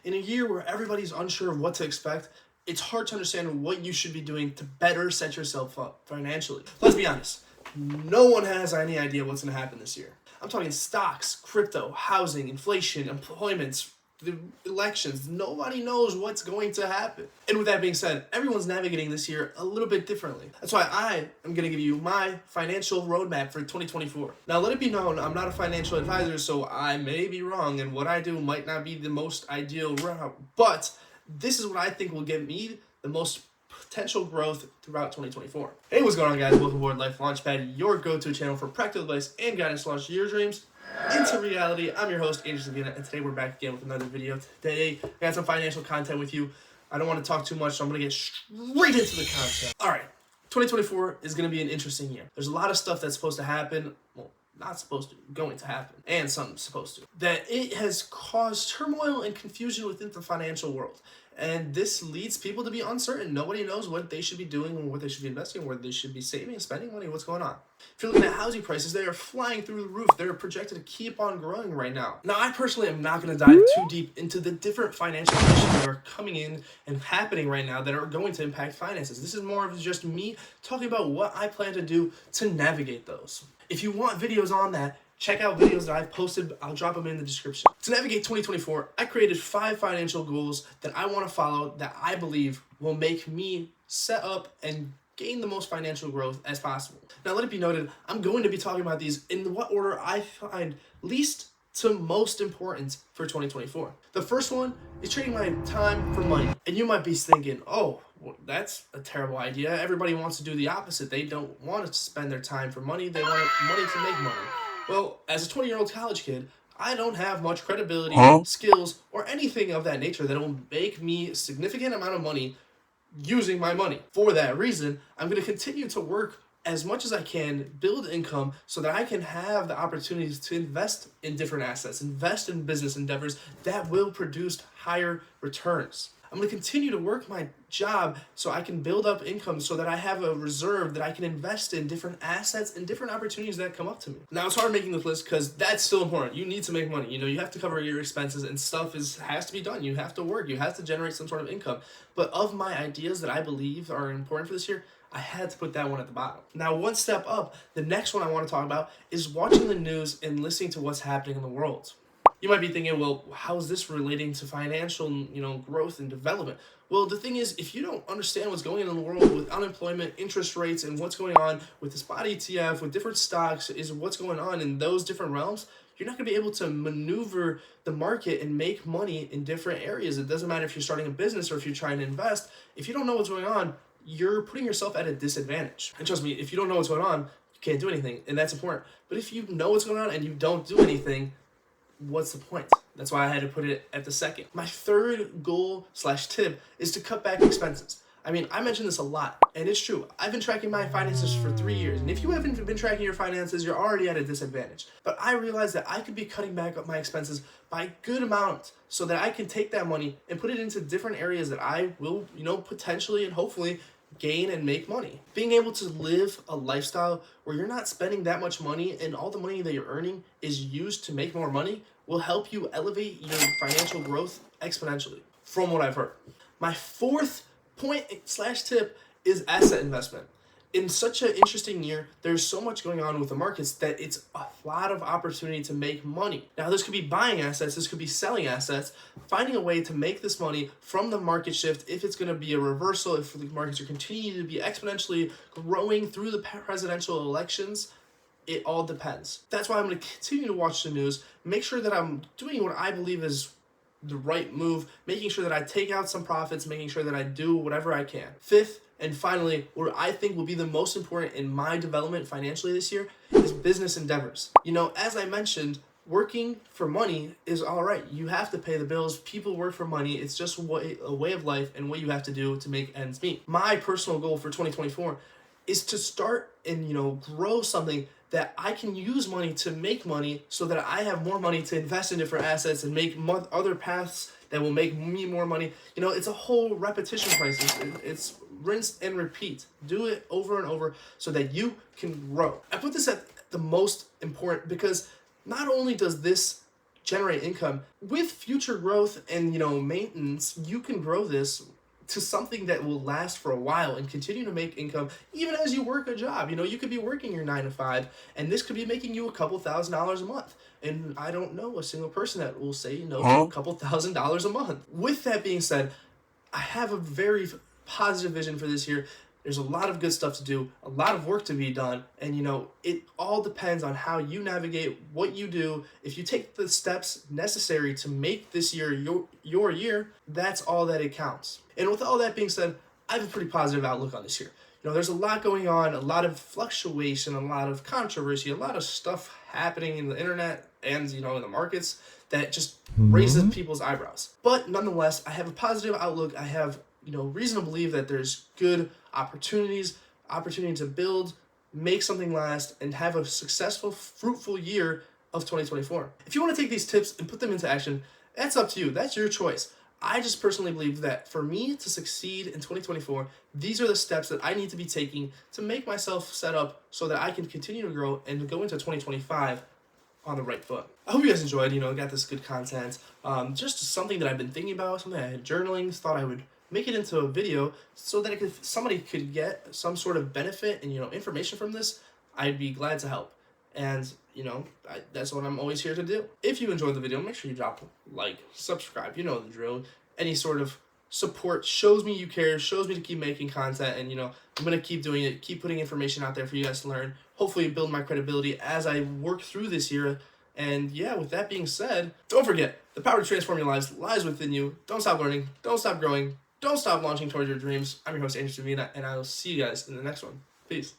In a year where everybody's unsure of what to expect, it's hard to understand what you should be doing to better set yourself up financially. Let's be honest, no one has any idea what's going to happen this year. I'm talking stocks, crypto, housing, inflation, employment, the elections. Nobody knows what's going to happen. And with that being said, everyone's navigating this year a little bit differently. That's why I am going to give you my financial roadmap for 2024. Now, let it be known, I'm not a financial advisor, so I may be wrong, and what I do might not be the most ideal route. But this is what I think will give me the most potential growth throughout 2024. Hey, what's going on, guys? Welcome aboard Life Launchpad, your go-to channel for practical advice and guidance to launch your dreams into reality. I'm your host, Andrew Savina, and today we're back again with another video. Today, I got some financial content with you. I don't want to talk too much, so I'm going to get straight into the content. All right, 2024 is going to be an interesting year. There's a lot of stuff that's supposed to happen. Well, not supposed to, going to happen, and something's supposed to. That it has caused turmoil and confusion within the financial world. And this leads people to be uncertain. Nobody knows what they should be doing and what they should be investing in, where they should be saving, spending money, what's going on. If you're looking at housing prices, they are flying through the roof. They're projected to keep on growing right now. Now, I personally am not going to dive too deep into the different financial issues that are coming in and happening right now that are going to impact finances. This is more of just me talking about what I plan to do to navigate those. If you want videos on that, check out videos that I've posted. I'll drop them in the description. To navigate 2024, I created 5 financial goals that I want to follow that I believe will make me set up and gain the most financial growth as possible. Now, let it be noted, I'm going to be talking about these in what order I find least to most important for 2024. The first one is trading my time for money. And you might be thinking, oh, well, that's a terrible idea. Everybody wants to do the opposite. They don't want to spend their time for money. They want money to make money. Well, as a 20-year-old college kid, I don't have much credibility, skills, or anything of that nature that will make me a significant amount of money using my money. For that reason, I'm going to continue to work as much as I can, build income so that I can have the opportunities to invest in different assets, invest in business endeavors that will produce higher returns. I'm going to continue to work my job so I can build up income so that I have a reserve that I can invest in different assets and different opportunities that come up to me. Now, it's hard making this list because that's still important. You need to make money. You have to cover your expenses and stuff has to be done. You have to work. You have to generate some sort of income. But of my ideas that I believe are important for this year, I had to put that one at the bottom. Now, one step up, the next one I want to talk about is watching the news and listening to what's happening in the world. You might be thinking, well, how is this relating to financial, growth and development? Well, the thing is, if you don't understand what's going on in the world with unemployment, interest rates, and what's going on with the spot ETF, with different stocks, is what's going on in those different realms, you're not going to be able to maneuver the market and make money in different areas. It doesn't matter if you're starting a business or if you're trying to invest. If you don't know what's going on, you're putting yourself at a disadvantage. And trust me, if you don't know what's going on, you can't do anything, and that's important. But if you know what's going on and you don't do anything, what's the point? That's why I had to put it at the second. My third goal/tip is to cut back expenses. I mentioned this a lot, and it's true. I've been tracking my finances for 3 years, and if you haven't been tracking your finances, you're already at a disadvantage. But I realized that I could be cutting back up my expenses by a good amount so that I can take that money and put it into different areas that I will, potentially and hopefully gain and make money. Being able to live a lifestyle where you're not spending that much money and all the money that you're earning is used to make more money will help you elevate your financial growth exponentially, from what I've heard. My fourth point/tip is asset investment. In such an interesting year, there's so much going on with the markets that it's a lot of opportunity to make money. Now, this could be buying assets, this could be selling assets, finding a way to make this money from the market shift. If it's going to be a reversal, if the markets are continuing to be exponentially growing through the presidential elections, it all depends. That's why I'm going to continue to watch the news, make sure that I'm doing what I believe is the right move, making sure that I take out some profits, making sure that I do whatever I can. Fifth, and finally, what I think will be the most important in my development financially this year is business endeavors. As I mentioned, working for money is all right. You have to pay the bills. People work for money. It's just a way of life and what you have to do to make ends meet. My personal goal for 2024 is to start and grow something that I can use money to make money so that I have more money to invest in different assets and make other paths that will make me more money. It's a whole repetition process. It's rinse and repeat. Do it over and over so that you can grow. I put this at the most important because not only does this generate income with future growth and, maintenance. You can grow this to something that will last for a while and continue to make income even as you work a job. You could be working your 9 to 5, and this could be making you a couple $1,000s a month. And I don't know a single person that will say no to a couple $1,000s a month. With that being said, I have a very positive vision for this year. There's a lot of good stuff to do, a lot of work to be done, and it all depends on how you navigate what you do. If you take the steps necessary to make this year your year, that's all that it counts. And with all that being said, I have a pretty positive outlook on this year. There's a lot going on, a lot of fluctuation, a lot of controversy, a lot of stuff happening in the internet and in the markets that just raises people's eyebrows. But nonetheless, I have a positive outlook. I have reason to believe that there's good opportunity to build, make something last, and have a successful, fruitful year of 2024. If you want to take these tips and put them into action, that's up to you. That's your choice. I just personally believe that for me to succeed in 2024, these are the steps that I need to be taking to make myself set up so that I can continue to grow and go into 2025 on the right foot. I hope you guys enjoyed, got this good content. Just something that I've been thinking about, something I had journaling, thought I would make it into a video so that somebody could get some sort of benefit and information from this. I'd be glad to help, and that's what I'm always here to do. If you enjoyed the video, make sure you drop a like, subscribe, the drill. Any sort of support shows me you care, shows me to keep making content, and I'm gonna keep doing it, keep putting information out there for you guys to learn, hopefully build my credibility as I work through this year. And yeah, with that being said, don't forget, the power to transform your lives lies within you. Don't stop learning, don't stop growing, don't stop launching towards your dreams. I'm your host, Andrew Savina, and I will see you guys in the next one. Peace.